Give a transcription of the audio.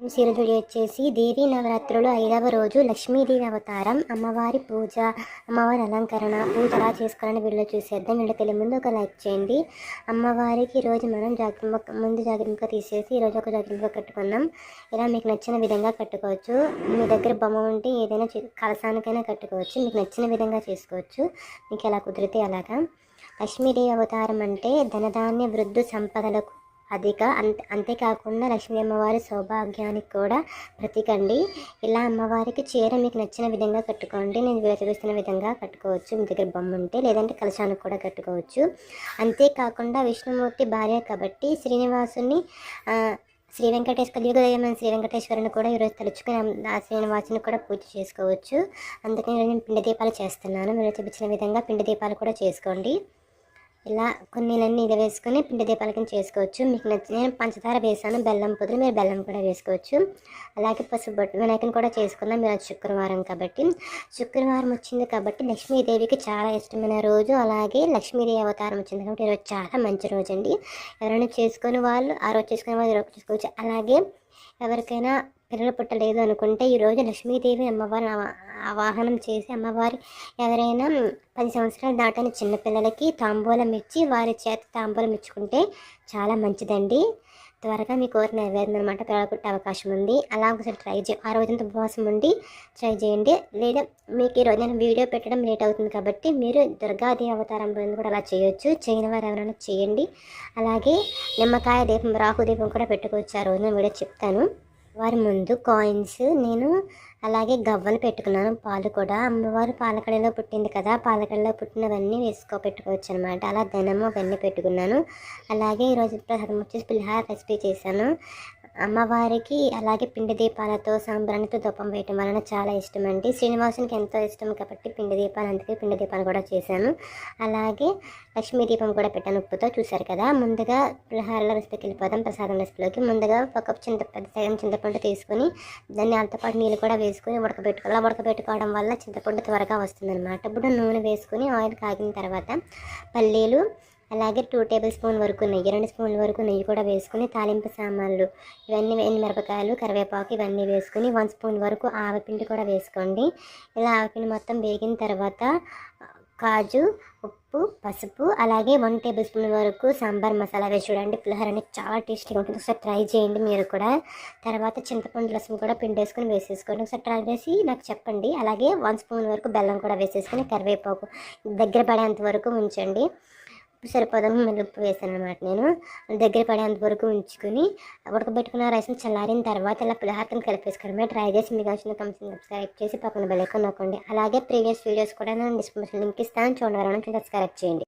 ఈరోజు వచ్చేసి దేవీ నవరాత్రులు 5వ రోజు లక్ష్మీదేవి అవతారం, అమ్మవారి పూజ, అమ్మవారి అలంకరణ, పూజ ఎలా చేసుకోవాలని వీడియో చూసేద్దాం. వీళ్ళకి వెళ్ళే ముందు ఒక లైక్ చేయండి. అమ్మవారికి ఈరోజు మనం జాగ్రత్తగా తీసేసి ఈరోజు ఒక జాగ్రత్తగా కట్టుకుందాం. ఇలా మీకు నచ్చిన విధంగా కట్టుకోవచ్చు. మీ దగ్గర బొమ్మ ఉంటే ఏదైనా కలసానికైనా కట్టుకోవచ్చు. మీకు నచ్చిన విధంగా చేసుకోవచ్చు. మీకు ఎలా కుదిరితే అలాగా. లక్ష్మీదేవి అవతారం అంటే ధనధాన్య వృద్ధి సంపదలకు అంతేకాకుండా లక్ష్మీ అమ్మవారి సౌభాగ్యానికి కూడా ప్రతీకండి. ఇలా అమ్మవారికి చీర మీకు నచ్చిన విధంగా కట్టుకోండి. నేను వీడియో చూపిస్తున్న విధంగా కట్టుకోవచ్చు. మీ దగ్గర బొమ్మ ఉంటే, లేదంటే కలశానికి కూడా కట్టుకోవచ్చు. అంతేకాకుండా విష్ణుమూర్తి భార్య కాబట్టి శ్రీనివాసుని శ్రీ వెంకటేశ్వరుని కూడా ఈరోజు తలుచుకుని ఆ శ్రీనివాసుని కూడా పూజ చేసుకోవచ్చు. అందుకని నేను పిండి దీపాలు చేస్తున్నాను. మీరు చూపించిన విధంగా పిండి దీపాలు కూడా చేసుకోండి. ఇలా కొన్ని నీళ్ళు వేసుకొని పిండి దీపాల కింద చేసుకోవచ్చు. మీకు నేను పంచదార వేసాను, బెల్లం పొద్దున మీరు బెల్లం కూడా వేసుకోవచ్చు. అలాగే పసుపు బొట్టు వినాయకుని కూడా చేసుకున్నాం. మీరు శుక్రవారం కాబట్టి, శుక్రవారం వచ్చింది కాబట్టి లక్ష్మీదేవికి చాలా ఇష్టమైన రోజు. అలాగే లక్ష్మీదేవి అవతారం వచ్చింది కాబట్టి ఈరోజు చాలా మంచి రోజు అండి. ఎవరైనా చేసుకునే వాళ్ళు ఆ రోజు చేసుకునే వాళ్ళు ఈరోజు చేసుకోవచ్చు. అలాగే ఎవరికైనా పిల్లలు పుట్టలేదు అనుకుంటే ఈరోజు లక్ష్మీదేవి అమ్మవారిని ఆవాహనం చేసి అమ్మవారి ఎవరైనా 10 సంవత్సరాలు దాటని చిన్నపిల్లలకి తాంబూలం ఇచ్చి వారి చేత తాంబూలం ఇచ్చుకుంటే చాలా మంచిదండి. త్వరగా మీ కోరిన నెరవేరింది అనమాట. పిల్లలు పుట్టే అవకాశం ఉంది. అలా ఒకసారి ట్రై ఆ రోజంతా ఉపవాసం ఉండి ట్రై చేయండి. లేదా మీకు ఈరోజు నేను వీడియో పెట్టడం లేట్ అవుతుంది కాబట్టి మీరు దుర్గాదేవి అవతారం కూడా అలా చేయొచ్చు. చేయని వారు ఎవరైనా చేయండి. అలాగే నిమ్మకాయ దీపం, రాహు దీపం కూడా పెట్టుకోవచ్చు. ఆ రోజు నేను వీడియో చెప్తాను. వారి ముందు కాయిన్స్ నేను అలాగే గవ్వలు పెట్టుకున్నాను. పాలు కూడా అమ్మవారు పాలకడలో పుట్టింది కదా, పాలకడలో పుట్టినవన్నీ పెట్టుకోవచ్చు అనమాట. అలా ధనము అవన్నీ పెట్టుకున్నాను. అలాగే ఈరోజు ప్రసాదం వచ్చేసి పులిహార రెసిపీ చేశాను అమ్మవారికి. అలాగే పిండి దీపాలతో సాంబ్రాణితో దూపం వేయటం వలన చాలా ఇష్టం అండి. శ్రీనివాసునికి ఎంతో ఇష్టం కాబట్టి పిండి దీపాలు, అందుకే పిండి దీపాలు కూడా చేశాను. అలాగే లక్ష్మీ దీపం కూడా పెట్టాను ఉప్పుతో. చూశారు కదా. ముందుగా పులిహారలో రెసిపీకి వెళ్ళిపోదాం. ప్రసాదం రెసిపీలోకి ముందుగా ఒక చింతపండు తీసుకొని దాన్ని అంత పాటు నీళ్ళు కూడా వేసుకొని ఉడకబెట్టుకోవాలి. ఉడకబెట్టుకోవడం వల్ల చింతపండు త్వరగా వస్తుందన్నమాట. ఇప్పుడు నూనె వేసుకొని ఆయిల్ కాగిన తర్వాత పల్లీలు, అలాగే 2 టేబుల్ స్పూన్ వరకు నెయ్యి, 2 స్పూన్ల వరకు నెయ్యి కూడా వేసుకుని తాలింపు సామాన్లు ఇవన్నీ మిరపకాయలు, కరివేపాకు ఇవన్నీ వేసుకుని 1 స్పూన్ వరకు ఆవపిండి కూడా వేసుకోండి. ఇలా ఆవపిండి మొత్తం వేగిన తర్వాత కాజు, ఉప్పు, పసుపు, అలాగే 1 టేబుల్ స్పూన్ వరకు సాంబార్ మసాలా వేసి చూడండి. పులిహోర అనేది చాలా టేస్టీగా ఉంటుంది. ఒకసారి ట్రై చేయండి మీరు కూడా. తర్వాత చింతపండు రసం కూడా పిండేసుకొని వేసేసుకోండి. ఒకసారి ట్రై చేసి నాకు చెప్పండి. అలాగే 1 స్పూన్ వరకు బెల్లం కూడా వేసేసుకొని కరివేపాకు దగ్గర పడేంత వరకు ఉంచండి. సరిపోదాము. మళ్ళీ ఉప్పు వేసాను అనమాట. నేను దగ్గర పడేంత వరకు ఉంచుకొని ఉడకబెట్టుకున్న రైస్ని చల్లారిన తర్వాత ఇలా పులిహారని కలిపేసుకోవడమే. ట్రై చేసి మీకు నచ్చిన కంపెనీ సబ్స్క్రైబ్ చేసి పక్కన బెల్ ఐకాన్ నొక్కండి. అలాగే ప్రీవియస్ వీడియోస్ కూడా నేను డిస్క్రిప్షన్ లింక్ ఇస్తాను, చూడండి. సబ్స్క్రైబ్ చేయండి.